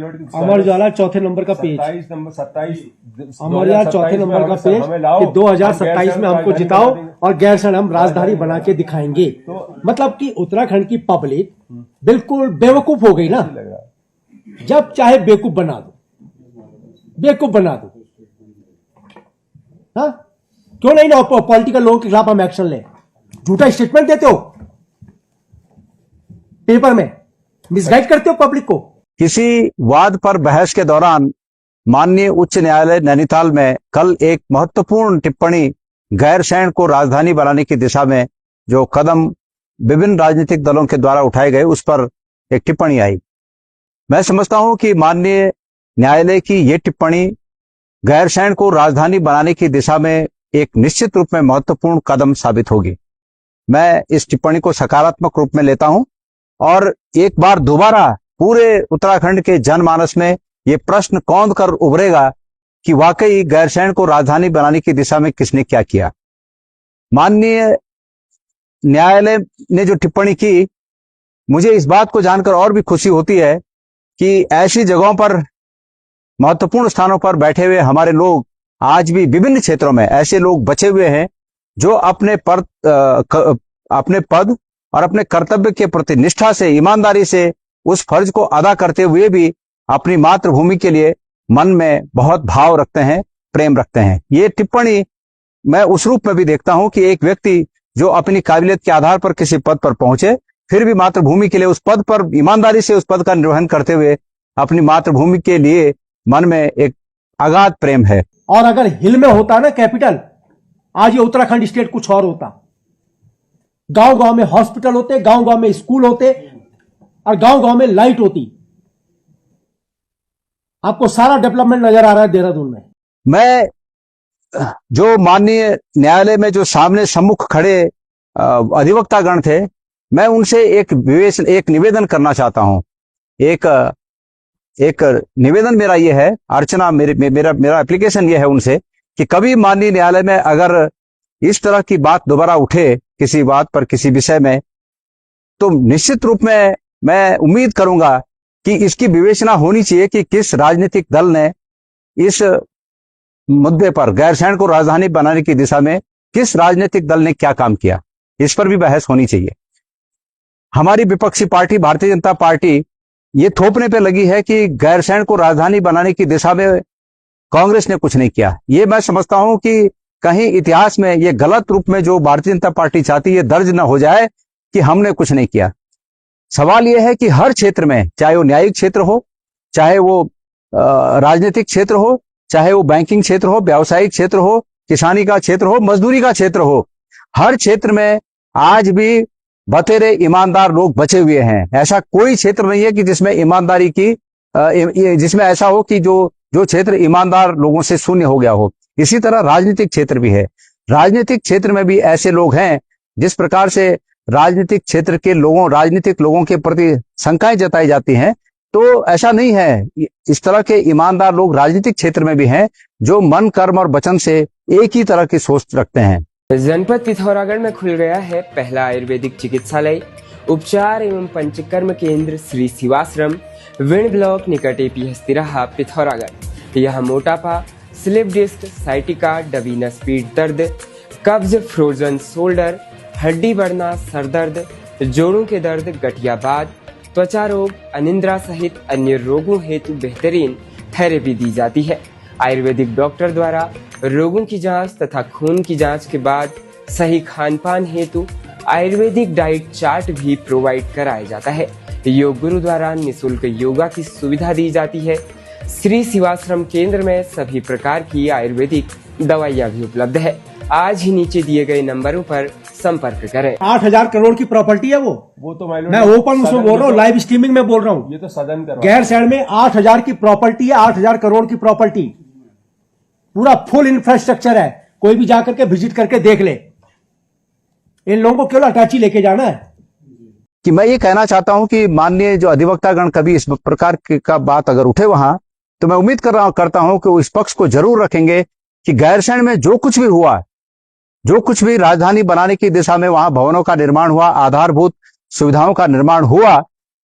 अमर उजाला चौथे नंबर का पेज, 27 अमर उजाला चौथे नंबर का पेज कि 2027 में हमको जिताओ और गैरसैंण हम राजधानी बना के दिखाएंगे। मतलब कि उत्तराखंड की पब्लिक बिल्कुल बेवकूफ हो गई ना। जब चाहे बेवकूफ बना दो, बेवकूफ बना दो। हाँ, क्यों नहीं ना पॉलिटिकल लोगों के खिलाफ हम एक्शन लें? झूठा स्टेटमेंट देते हो पेपर में, मिसगाइड करते हो पब्लिक को। किसी वाद पर बहस के दौरान माननीय उच्च न्यायालय नैनीताल में कल एक महत्वपूर्ण टिप्पणी गैरसैंण को राजधानी बनाने की दिशा में जो कदम विभिन्न राजनीतिक दलों के द्वारा उठाए गए उस पर एक टिप्पणी आई। मैं समझता हूं कि माननीय न्यायालय की ये टिप्पणी गैरसैंण को राजधानी बनाने की दिशा में एक निश्चित रूप में महत्वपूर्ण कदम साबित होगी। मैं इस टिप्पणी को सकारात्मक रूप में लेता हूं और एक बार दोबारा पूरे उत्तराखंड के जनमानस में ये प्रश्न कौंध कर उभरेगा कि वाकई गैरसैंण को राजधानी बनाने की दिशा में किसने क्या किया। माननीय न्यायालय ने जो टिप्पणी की, मुझे इस बात को जानकर और भी खुशी होती है कि ऐसी जगहों पर, महत्वपूर्ण स्थानों पर बैठे हुए हमारे लोग आज भी विभिन्न क्षेत्रों में ऐसे लोग बचे हुए हैं जो अपने पद और अपने कर्तव्य के प्रति निष्ठा से, ईमानदारी से उस फर्ज को अदा करते हुए भी अपनी मातृभूमि के लिए मन में बहुत भाव रखते हैं, प्रेम रखते हैं। ये टिप्पणी मैं उस रूप में भी देखता हूं कि एक व्यक्ति जो अपनी काबिलियत के आधार पर किसी पद पर पहुंचे, फिर भी मातृभूमि के लिए उस पद पर ईमानदारी से उस पद का निर्वहन करते हुए अपनी मातृभूमि के लिए मन में एक अगाध प्रेम है। और अगर हिल में होता ना कैपिटल, आज ये उत्तराखंड स्टेट कुछ और होता। गांव गांव में हॉस्पिटल होते, गांव गांव में स्कूल होते और गांव गांव में लाइट होती। आपको सारा डेवलपमेंट नजर आ रहा है देहरादून में। मैं जो माननीय न्यायालय में जो सामने सम्मुख खड़े अधिवक्तागण थे, मैं उनसे एक निवेदन करना चाहता हूं। एक निवेदन मेरा ये है, अर्चना, मेरा एप्लीकेशन ये है उनसे कि कभी माननीय न्यायालय में अगर इस तरह की बात दोबारा उठे किसी बात पर, किसी विषय में, तो निश्चित रूप में मैं उम्मीद करूंगा कि इसकी विवेचना होनी चाहिए कि किस राजनीतिक दल ने इस मुद्दे पर, गैरसैंण को राजधानी बनाने की दिशा में किस राजनीतिक दल ने क्या काम किया, इस पर भी बहस होनी चाहिए। हमारी विपक्षी पार्टी भारतीय जनता पार्टी ये थोपने पे लगी है कि गैरसैंण को राजधानी बनाने की दिशा में कांग्रेस ने कुछ नहीं किया। ये मैं समझता हूं कि कहीं इतिहास में ये गलत रूप में जो भारतीय जनता पार्टी चाहती है दर्ज न हो जाए कि हमने कुछ नहीं किया। सवाल यह है कि हर क्षेत्र में, चाहे वो न्यायिक क्षेत्र हो, चाहे वो राजनीतिक क्षेत्र हो, चाहे वो बैंकिंग क्षेत्र हो, व्यावसायिक क्षेत्र हो, किसानी का क्षेत्र हो, मजदूरी का क्षेत्र हो, हर क्षेत्र में आज भी बतेरे ईमानदार लोग बचे हुए हैं। ऐसा कोई क्षेत्र नहीं है कि जिसमें ईमानदारी की, जिसमें ऐसा हो कि जो क्षेत्र ईमानदार लोगों से शून्य हो गया हो। इसी तरह राजनीतिक क्षेत्र भी है। राजनीतिक क्षेत्र में भी ऐसे लोग हैं, जिस प्रकार से राजनीतिक क्षेत्र के राजनीतिक लोगों के प्रति शंकाएं जताई जाती हैं, तो ऐसा नहीं है। इस तरह के ईमानदार लोग राजनीतिक क्षेत्र में भी हैं जो मन, कर्म और वचन से एक ही तरह की सोच रखते हैं। जनपद पिथौरागढ़ में खुल गया है पहला आयुर्वेदिक चिकित्सालय, उपचार एवं पंचकर्म केंद्र श्री शिवाश्रम, विण ब्लॉक निकट एपी हस्तिराहा, पिथौरागढ़। यह मोटापा, स्लिप डिस्क, साइटिका, डवीनस पीठ दर्द, कब्ज, फ्रोजन शोल्डर, हड्डी बढ़ना, सर दर्द, जोड़ों के दर्द, गठियाबाद, त्वचा रोग, अनिद्रा सहित अन्य रोगों हेतु बेहतरीन थेरेपी दी जाती है। आयुर्वेदिक डॉक्टर द्वारा रोगों की जांच तथा खून की जांच के बाद सही खान पान हेतु आयुर्वेदिक डाइट चार्ट भी प्रोवाइड कराया जाता है। योग गुरु द्वारा निःशुल्क योगा की सुविधा दी जाती है। श्री शिवाश्रम केंद्र में सभी प्रकार की आयुर्वेदिक दवाइयाँ भी उपलब्ध है। आज ही नीचे दिए गए नंबरों पर संपर्क करें। 8,000 करोड़ की प्रॉपर्टी है वो तो मैं ओपन उसमें बोल रहा हूँ, लाइव स्ट्रीमिंग में बोल रहा हूँ। ये तो सदन कर गैरसैंण में 8,000 की प्रॉपर्टी है, 8,000 करोड़ की प्रॉपर्टी, पूरा फुल इंफ्रास्ट्रक्चर है। कोई भी जाकर के विजिट करके देख ले। इन लोगों को केवल अटैची लेके जाना है। कि मैं ये कहना चाहता हूं कि माननीय जो अधिवक्तागण कभी इस प्रकार का बात अगर उठे वहां, तो मैं उम्मीद करता हूं कि वो इस पक्ष को जरूर रखेंगे कि गैरसैंण में जो कुछ भी हुआ, जो कुछ भी राजधानी बनाने की दिशा में वहां भवनों का निर्माण हुआ, आधारभूत सुविधाओं का निर्माण हुआ,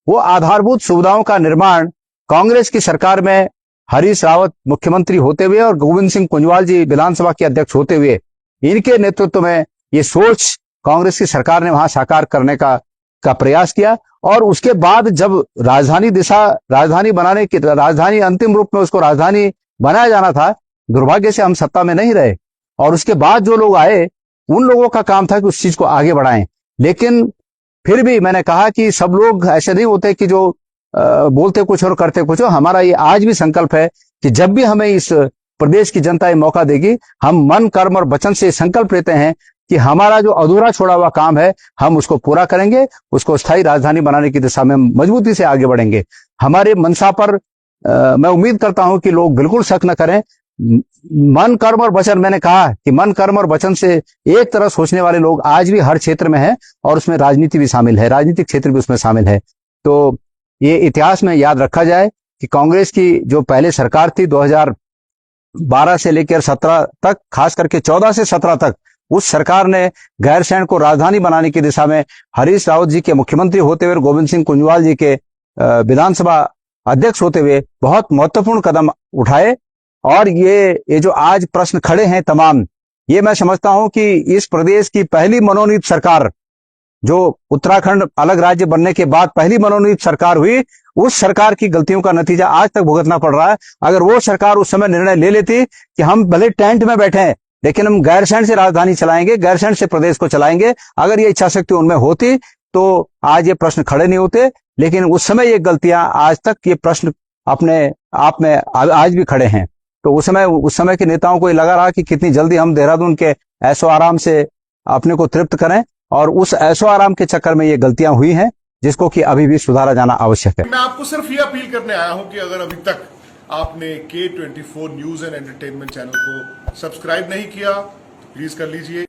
वो आधारभूत सुविधाओं का निर्माण कांग्रेस की सरकार में हरीश रावत मुख्यमंत्री होते हुए और गोविंद सिंह कुंजवाल जी विधानसभा के अध्यक्ष होते हुए इनके नेतृत्व में ये सोच कांग्रेस की सरकार ने वहां साकार करने का प्रयास किया। और उसके बाद जब राजधानी अंतिम रूप में उसको राजधानी बनाया जाना था, दुर्भाग्य से हम सत्ता में नहीं रहे और उसके बाद जो लोग आए उन लोगों का काम था कि उस चीज को आगे बढ़ाएं। लेकिन फिर भी मैंने कहा कि सब लोग ऐसे नहीं होते कि जो बोलते कुछ और करते कुछ। हमारा ये आज भी संकल्प है कि जब भी हमें इस प्रदेश की जनता ये मौका देगी, हम मन कर्म और वचन से संकल्प लेते हैं कि हमारा जो अधूरा छोड़ा हुआ काम है हम उसको पूरा करेंगे, उसको स्थायी राजधानी बनाने की दिशा में मजबूती से आगे बढ़ेंगे। हमारे मंशा पर मैं उम्मीद करता हूं कि लोग बिल्कुल शक न करें। मन कर्म और वचन, मैंने कहा कि मन कर्म और वचन से एक तरह सोचने वाले लोग आज भी हर क्षेत्र में हैं और उसमें राजनीति भी शामिल है, राजनीतिक क्षेत्र भी उसमें शामिल है। तो ये इतिहास में याद रखा जाए कि कांग्रेस की जो पहले सरकार थी 2012 से लेकर 17 तक, खास करके 14 से 17 तक, उस सरकार ने गैरसैंण को राजधानी बनाने की दिशा में हरीश रावत जी के मुख्यमंत्री होते हुए, गोविंद सिंह कुंजवाल जी के विधानसभा अध्यक्ष होते हुए बहुत महत्वपूर्ण कदम उठाए। और ये जो आज प्रश्न खड़े हैं तमाम, ये मैं समझता हूं कि इस प्रदेश की पहली मनोनीत सरकार, जो उत्तराखंड अलग राज्य बनने के बाद पहली मनोनीत सरकार हुई, उस सरकार की गलतियों का नतीजा आज तक भुगतना पड़ रहा है। अगर वो सरकार उस समय निर्णय ले लेती कि हम भले टेंट में बैठे हैं लेकिन हम गैरसैंण से राजधानी चलाएंगे, गैरसैंण से प्रदेश को चलाएंगे, अगर ये इच्छा शक्ति उनमें होती तो आज ये प्रश्न खड़े नहीं होते। लेकिन उस समय ये गलतियां, आज तक ये प्रश्न अपने आप में आज भी खड़े हैं। तो उस समय के नेताओं को ये लगा रहा कि कितनी जल्दी हम देहरादून के ऐशो आराम से अपने को तृप्त करें, और उस ऐशो आराम के चक्कर में ये गलतियां हुई हैं जिसको कि अभी भी सुधारा जाना आवश्यक है। मैं आपको सिर्फ ये अपील करने आया हूं कि अगर अभी तक आपने K24 news and entertainment channel को सब्सक्राइब नहीं किया तो प्लीज कर लीजिए।